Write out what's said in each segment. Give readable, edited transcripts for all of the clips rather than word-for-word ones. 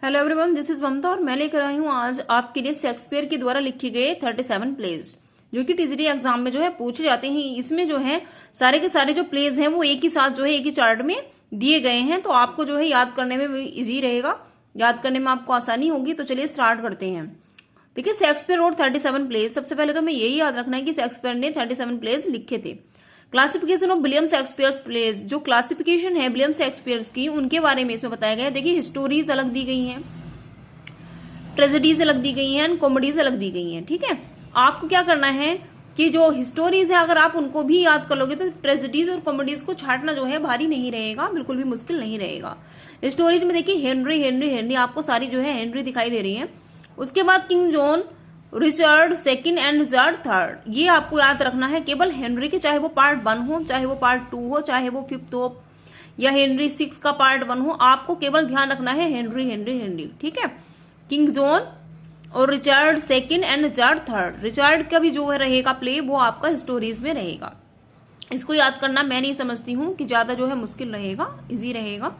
Hello everyone, this is ममता और मैं लेकर आई हूँ आज आपके लिए शेक्सपियर के द्वारा लिखे गए 37 प्लेज जो कि टीजीटी एग्जाम में जो है पूछे जाते हैं। इसमें जो है सारे के सारे जो प्लेज हैं वो एक ही साथ जो है एक ही चार्ट में दिए गए हैं, तो आपको जो है याद करने में भी इजी रहेगा, याद करने में आपको आसानी होगी। तो चलिए स्टार्ट करते हैं। देखिए, शेक्सपियर रोड 37 प्लेज। सबसे पहले तो हमें यही याद रखना है कि शेक्सपियर ने 37 प्लेज लिखे थे। Classification of William Shakespeare's plays, जो क्लासिफिकेशन है विलियम शेक्सपियर्स की, उनके बारे में इसमें बताया गया है। देखिए, हिस्टोरीज अलग दी गई हैं, ट्रेजेडीज अलग दी गई हैं, कॉमेडीज अलग दी गई हैं। ठीक है, आपको क्या करना है कि जो हिस्टोरीज है अगर आप उनको भी याद कर लोगे तो ट्रेजेडीज और कॉमेडीज को छाटना जो है भारी नहीं रहेगा, बिल्कुल भी मुश्किल नहीं रहेगा। स्टोरीज में देखिए हेनरी हेनरी हेनरी आपको सारी जो है हेनरी दिखाई दे रही है। उसके बाद king John, Richard second and Richard third, ये आपको याद रखना है केवल हेनरी के, चाहे वो पार्ट 1 हो, चाहे वो पार्ट 2 हो, चाहे वो 5th हो या हेनरी 6 का पार्ट 1 हो, आपको केवल ध्यान रखना है हेनरी हेनरी हेनरी। ठीक है, किंग जॉन और Richard second and Richard third. Richard का भी जो है रहेगा प्ले वो आपका हिस्टोरीज में रहेगा। इसको याद करना मैं नहीं समझती हूँ कि ज्यादा जो है मुश्किल रहेगा, इजी रहेगा।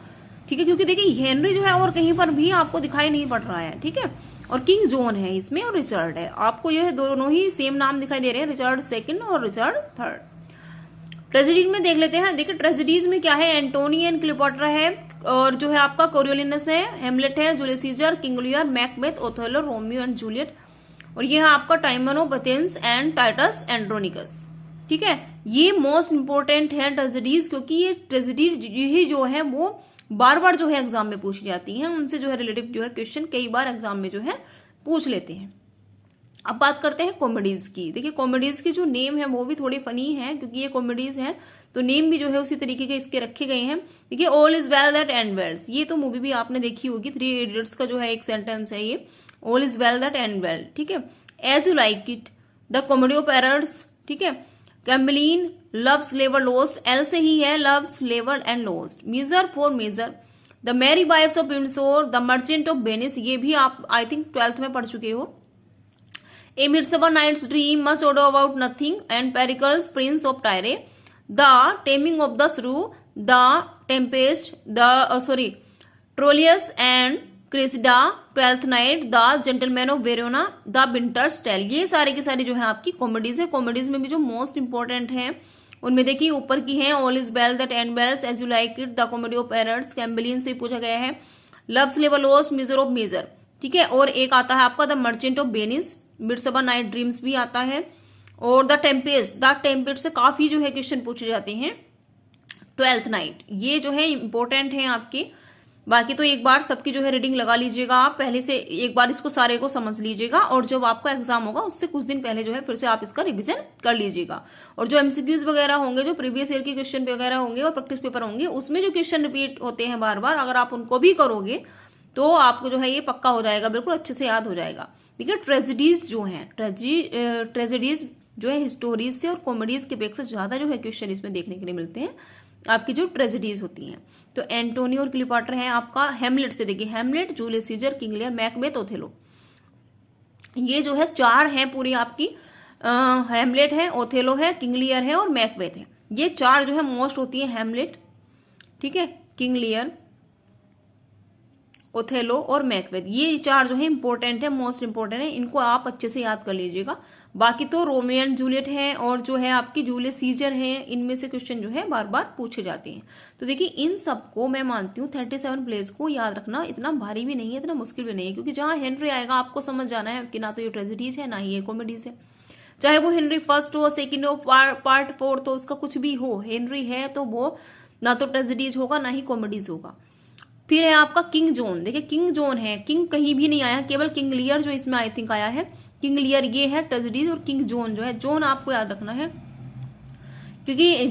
ठीक है, क्योंकि देखिए हेनरी जो है और कहीं पर भी आपको दिखाई नहीं पड़ रहा है। ठीक है, और किंग जॉन है इसमें और रिचर्ड है, आपको यह दोनों ही सेम नाम दिखाई दे रहे हैं, रिचर्ड सेकंड और रिचर्ड थर्ड। ट्रेजेडीज में देख लेते हैं। देखिए ट्रेजेडीज में क्या है, एंटोनी एंड क्लियोपेट्रा है, और जो है आपका कोरियोलिनस है, हेमलेट है, Julius Caesar, King Lear, Macbeth, Othello, Romeo and Juliet, और ये है आपका Timon of Athens and Titus Andronicus. ठीक है, ये मोस्ट इंपोर्टेंट है ट्रेजेडीज, क्योंकि ये ट्रेजेडीज ही जो है वो बार बार जो है एग्जाम में पूछी जाती हैं, उनसे जो है रिलेटिव जो है क्वेश्चन कई बार एग्जाम में जो है पूछ लेते हैं। अब बात करते हैं कॉमेडीज की। देखिए कॉमेडीज की जो नेम है वो भी थोड़ी फनी है, क्योंकि ये कॉमेडीज हैं तो नेम भी जो है उसी तरीके के इसके रखे गए हैं। देखिए, all is well that end wells, ये तो मूवी भी आपने देखी होगी, 3 इडियट्स का जो है एक सेंटेंस है ये, all is well that end well. ठीक है, as you like it, the comedy of errors. ठीक है, कैम्बलिन, लव्स लेवर लोस्ट, एल से ही है लव्स लेवर and lost, measure for measure, the merry wives of Windsor, the merchant of Venice, ये भी आप आई थिंक 12th में पढ़ चुके हो। A Midsummer Night's Dream, Much Ado About Nothing, and Pericles, Prince of Tyre, The Taming of the Shrew, The Tempest, Troilus and Cressida, Twelfth Night, The Gentleman of Verona, The Winter's Tale, ये सारे की सारी जो है आपकी comedies है। Comedies में भी जो मोस्ट इंपॉर्टेंट है उनमें देखिए ऊपर की है, all is well that end wells, as you like it, the comedy of errors, Cymbeline से पूछा गया है, लव्स लेवर लोस्ट, मिजर ऑफ मेजर। ठीक है, और एक आता है आपका the merchant of Venice, midsummer night dreams भी आता है, और द टेम्पेस्ट से काफी जो है क्वेश्चन पूछे जाते हैं। 12th नाइट, ये जो है इंपॉर्टेंट है आपके। बाकी तो एक बार सबकी जो है रीडिंग लगा लीजिएगा, आप पहले से एक बार इसको सारे को समझ लीजिएगा, और जब आपका एग्जाम होगा उससे कुछ दिन पहले जो है फिर से आप इसका रिवीजन कर लीजिएगा। और जो एमसीक्यूज वगैरह होंगे, जो प्रीवियस ईयर के क्वेश्चन वगैरह होंगे और प्रैक्टिस पेपर होंगे, उसमें जो क्वेश्चन रिपीट होते हैं बार बार, अगर आप उनको भी करोगे तो आपको जो है ये पक्का हो जाएगा, बिल्कुल अच्छे से याद हो जाएगा। देखिए ट्रेजेडीज जो है, ट्रेजेडीज जो है हिस्टोरीज से और कॉमेडीज के अपेक्षा ज्यादा जो है क्वेश्चन इसमें देखने के लिए मिलते हैं आपकी जो ट्रेजेडीज होती हैं। तो एंटोनी और क्लियोपेट्रा है आपका हेमलेट से। देखिए Hamlet, Julius Caesar, King Lear, Macbeth, Othello, ये जो है 4 है पूरी आपकी। हेमलेट है, ओथेलो है, किंग लियर है और मैकबेथ है, ये 4 जो है मोस्ट होती है। हेमलेट, ठीक है, किंग लियर, ओथेलो और मैकबेथ, ये 4 जो है इंपॉर्टेंट है, मोस्ट इंपॉर्टेंट है, इनको आप अच्छे से याद कर लीजिएगा। बाकी तो रोमियो एंड जूलियट है और जो है आपकी जूलियस सीजर है, इनमें से क्वेश्चन जो है बार बार पूछे जाते हैं। तो देखिए इन सबको मैं मानती हूँ 37 प्लेस को याद रखना इतना भारी भी नहीं है, इतना मुश्किल भी नहीं है, क्योंकि जहां हेनरी आएगा आपको समझ जाना है कि ना तो ये ट्रेजेडीज है ना ही ये कॉमेडीज है। चाहे वो हेनरी फर्स्ट हो, सेकेंड हो, पार्ट 4 तो उसका कुछ भी हो, हेनरी है तो वो ना तो ट्रेजेडीज होगा ना ही कॉमेडीज होगा। फिर है आपका किंग जॉन। देखिए किंग जॉन है, किंग कहीं भी नहीं आया, केवल किंग लियर जो इसमें आई थिंक आया है। किंग लियर ये है ट्रेजेडीज, और किंग जॉन जो है, जॉन आपको याद रखना है, क्योंकि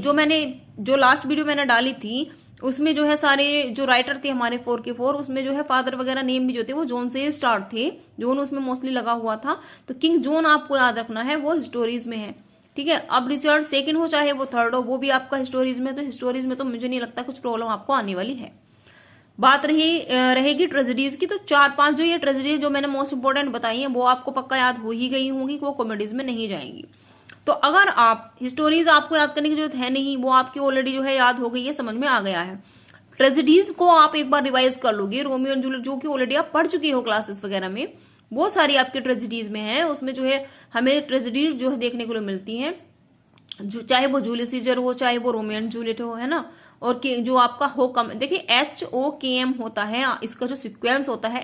जो लास्ट वीडियो मैंने डाली थी उसमें जो है सारे जो राइटर थे हमारे 4 के 4, उसमें जो है फादर वगैरह नेम भी जो थे वो जॉन से स्टार्ट थे, जॉन उसमें मोस्टली लगा हुआ था। तो किंग जॉन आपको याद रखना है, वो हिस्टोरीज में है। ठीक है, अब रिचर्ड सेकंड हो चाहे वो थर्ड हो, वो भी आपका हिस्टोरीज में, तो हिस्टोरीज में तो मुझे नहीं लगता कुछ प्रॉब्लम आपको आने वाली है। बात रहेगी ट्रेजेडीज की, तो 4-5 जो ये ट्रेजेडीज जो मैंने मोस्ट इंपोर्टेंट बताई हैं वो आपको पक्का याद हो ही गई होंगी, वो कॉमेडीज में नहीं जाएंगी। तो अगर आप हिस्टोरीज आपको याद करने की जरूरत है नहीं, वो आपकी ऑलरेडी जो है याद हो गई है, समझ में आ गया है। ट्रेजेडीज को आप एक बार रिवाइज कर लोगे, रोमियो एंड जूलियट जो कि ऑलरेडी आप पढ़ चुके हो क्लासेस वगैरह में, वो सारी आपकी ट्रेजेडीज में है। उसमें जो है हमें ट्रेजेडीज जो है देखने को मिलती हैं, जो चाहे वो जूलियस सीजर हो, चाहे वो रोमियो एंड जूलियट हो, है ना। और जो आपका होकम, देखिए HOKM होता है, इसका जो सिक्वेंस होता है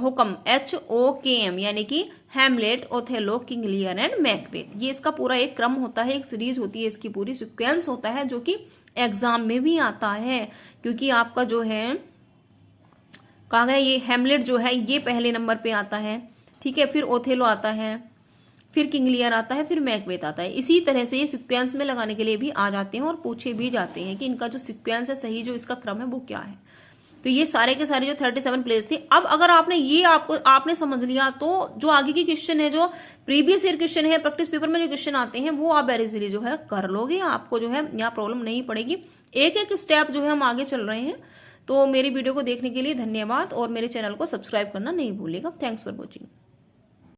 हुक्म HOKM, यानी कि Hamlet, Othello, King Lear and Macbeth. ये इसका पूरा एक क्रम होता है, एक सीरीज होती है, इसकी पूरी सिक्वेंस होता है, जो कि एग्जाम में भी आता है। क्योंकि आपका जो है कहा गया, ये हैमलेट जो है ये पहले नंबर पे आता है, ठीक है, फिर ओथेलो आता है, फिर किंग लियर आता है, फिर मैकबेथ आता है। इसी तरह से ये सिक्वेंस में लगाने के लिए भी आ जाते हैं और पूछे भी जाते हैं कि इनका जो सिक्वेंस है, सही जो इसका क्रम है वो क्या है। तो ये सारे के सारे जो 37 प्लेस थे। अब अगर आपने ये आपने समझ लिया, तो जो आगे की क्वेश्चन है, जो प्रीवियस ईयर क्वेश्चन है, प्रैक्टिस पेपर में जो क्वेश्चन आते हैं, वो आप वेरी इजीली जो है कर लोगे, आपको जो है यहाँ प्रॉब्लम नहीं पड़ेगी। एक एक स्टेप जो है हम आगे चल रहे हैं। तो मेरी वीडियो को देखने के लिए धन्यवाद, और मेरे चैनल को सब्सक्राइब करना नहीं भूलिएगा। Thanks for watching.